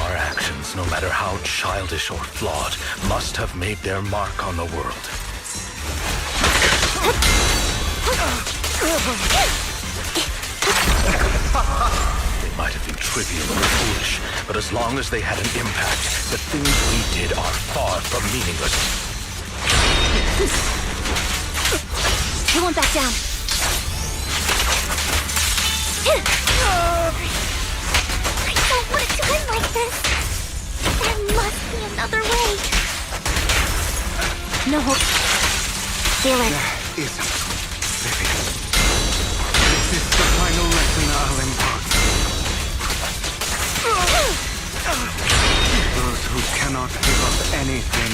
Our actions, no matter how childish or flawed, must have made their mark on the world. They might have been trivial or foolish, but as long as they had an impact, the things we did are far from meaningless. I won't back down. I don't want it to end like this. There must be another way. No hope. Feel it. There isn't, Vivian. This is the final lesson I'll impart. Those who cannot give up anything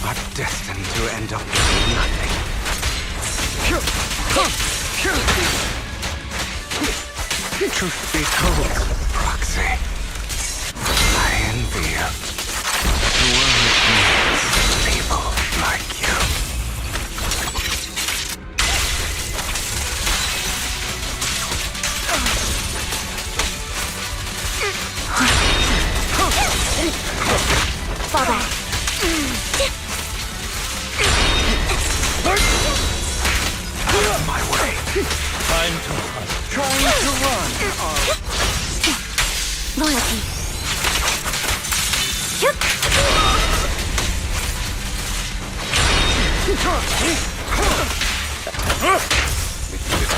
are destined to end up with nothing. Truth be told, Proxy, I envy you. The world needs people like you. Fall back. Out of my way. Time to hunt. Trying to run. Loyalty.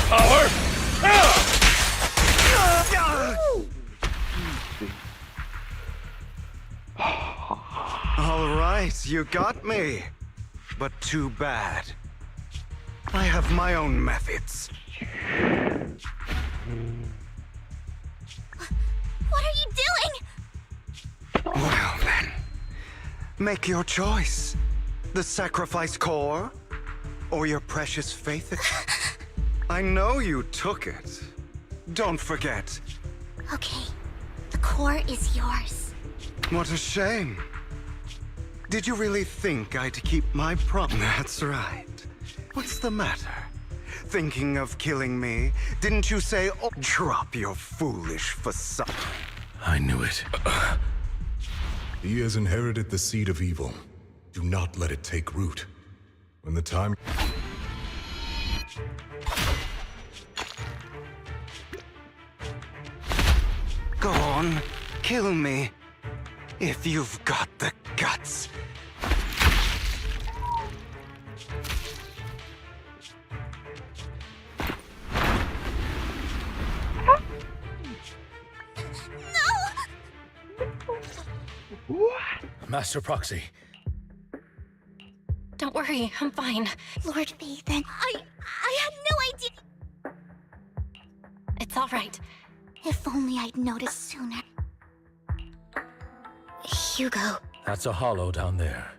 Power! All right, you got me. But too bad. I have my own methods. What are you doing? Well then, make your choice. The sacrifice core, or your precious faith. I know you took it. Don't forget. Okay, the core is yours. What a shame. Did you really think I'd keep my promise? That's right. What's the matter? Thinking of killing me? Didn't you say, oh, drop your foolish facade? I knew it. He has inherited the seed of evil. Do not let it take root. When the time... Go on, kill me. If you've got the guts. Master Proxy. Don't worry, I'm fine. Lord Phaethon, I had no idea. It's all right. If only I'd noticed sooner. Hugo, That's a hollow down there.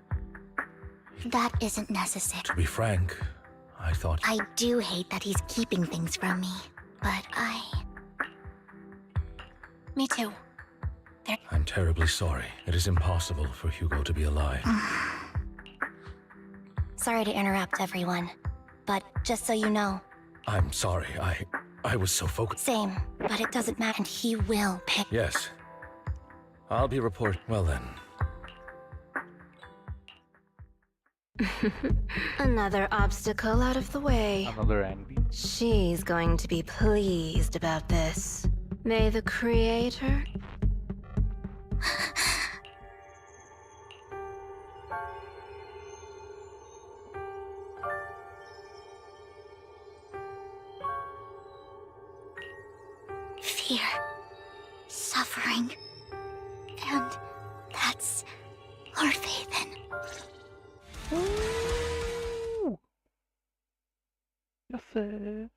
that isn't necessary. To be frank, I thought... I do hate that he's keeping things from me, but Me too. I'm terribly sorry. It is impossible for Hugo to be alive. Sorry to interrupt, everyone. But just so you know, I'm sorry. I was so focused. same, but it doesn't matter, and he will pick. Yes. I'll be report... Well then. Another obstacle out of the way. Another envy. She's going to be pleased about this. May the creator... Fear. Suffering. And that's Lord Vathan. Ooh. Yes, sir.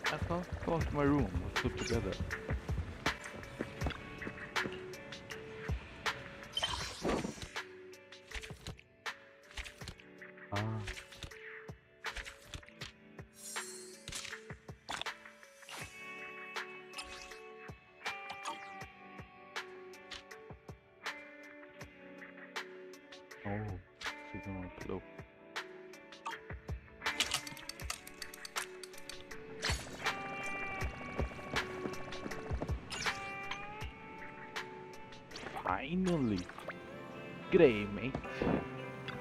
I thought my room was put together. Ah. Oh, sitting on a pillow. Finally! G'day, mate.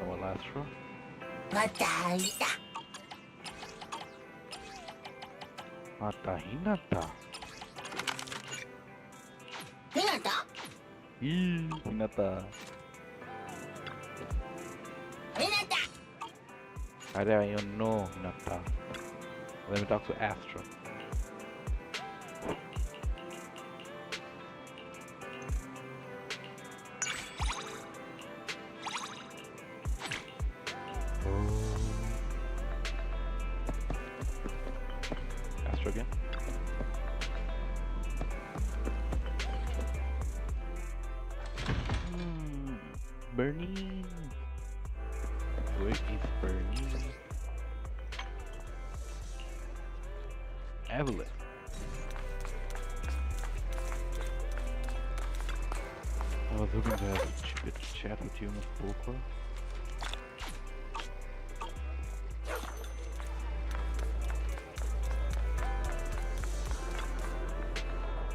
Our last row. Mata Hinata. Hinata? Hinata. Hinata! I don't know Hinata. Let me talk to Astra. Astra again. Bernie. Where is Bernie? Evelyn. I was hoping to have a bit of chat with you, Miss Bulkler.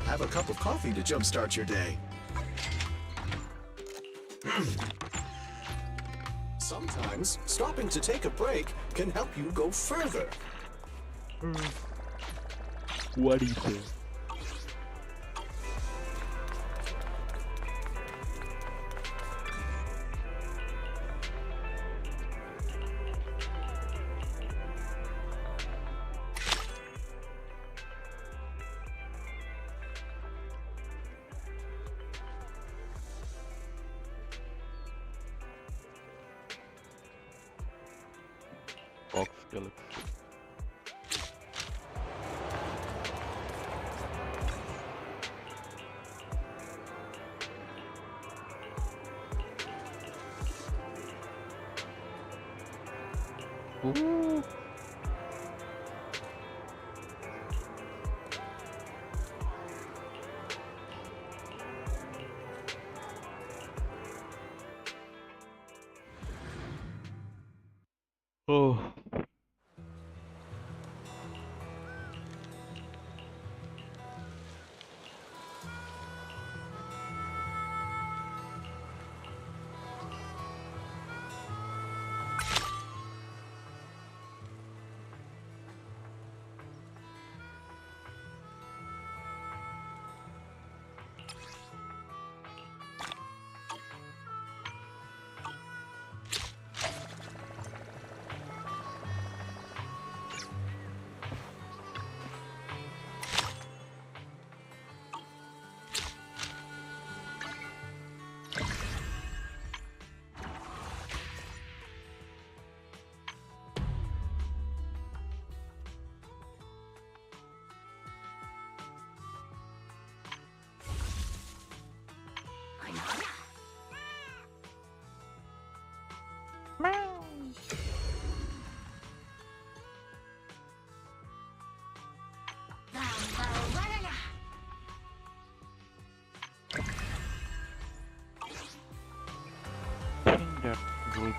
Have a cup of coffee to jumpstart your day. Sometimes, stopping to take a break can help you go further. What do you say? Box skeleton. Ooh. Oh.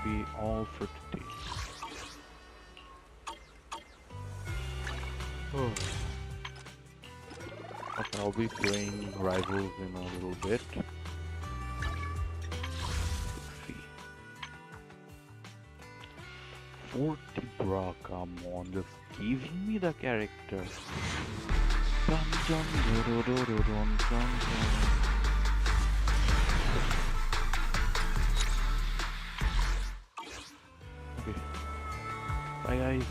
be all for today. Oh. Okay, I'll be playing Rivals in a little bit. Let's see. 40 bra, come on, just give me the character. Dun, dun, dun, dun, dun, dun, dun, dun. Okay. Bye guys.